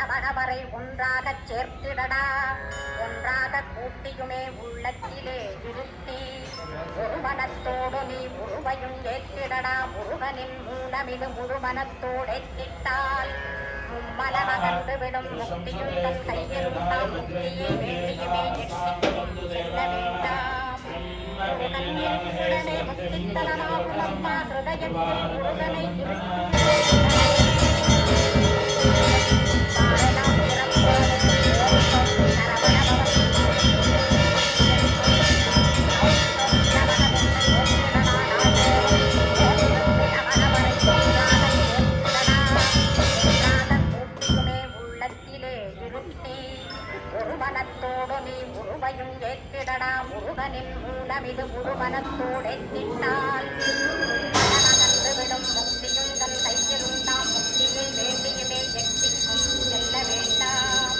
நமகவரை ஒன்றாகச் சேர்த்திடடா ஒன்றாக கூட்டியுமே உள்ளத்திலே இருத்தி ஒரு மனத்தோடு நீ முழுமையும் ஏற்றிடடா முருகனின் மூலமிது முழு மனத்தோடேற்றிட்டால் மும்மலமகன்று விடும் முக்தியும் தன் கையிருந்தால் முக்தியை வேண்டியுமே எட்டிக்கும் செல்ல வேண்டாம் முருகன் இருக்குடனே முக்தித்தலமாகும் அம்மா ஹிருதயத்தில் முருகனை ஒரு மனத்தோடு நீ முழுமையும் ஏற்றிடடா முருகனின் மூலமிது முழு மனத்தோடேற்றிட்டால் மனமகன்று விடும் முக்தியும் தன் கையில் உண்டாம் முக்தியை வேண்டியுமே எட்டிக்கும் செல்ல வேண்டாம்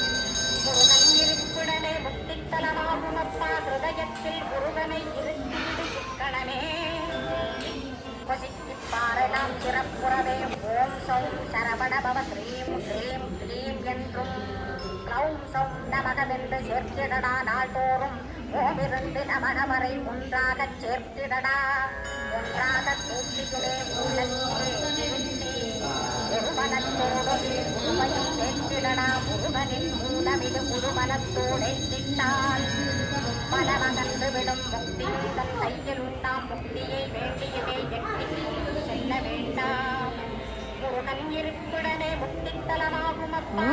முருகன் இருப்புடனே முக்தித்தலமாகும் அப்பா ஹிருதயத்தில் முருகனை இருத்திடு இக்கணமே கொசித்துப் பாரலாம் சிறப்புறவே ஓம் சௌம் சரவணபவ ஸ்ரீம் ஹ்ரீம் க்ளீம் என்றும் க்ளௌம் சௌம் நமகவென்று சேர்த்திடடா நாள்தோறும் ஓமிருந்து நமகவரை ஒன்றாகச் சேர்த்திடடா ஒன்றாக கூட்டியுமே உள்ளத்திலே இருத்தி ஒரு மனத்தோடு நீ முழுமையும் ஏற்றிடடா முருகனின் மூலமிது முழு மனத்தோடேற்றிட்டால் மனமகன்று விடும் முக்தியும் தன் கையில் உண்டாம் முக்தியை வேண்டியுமே எட்டிக்கும் செல்ல வேண்டாம் முருகன் இருப்புடனே முக்தித்தலமாகும் அப்பா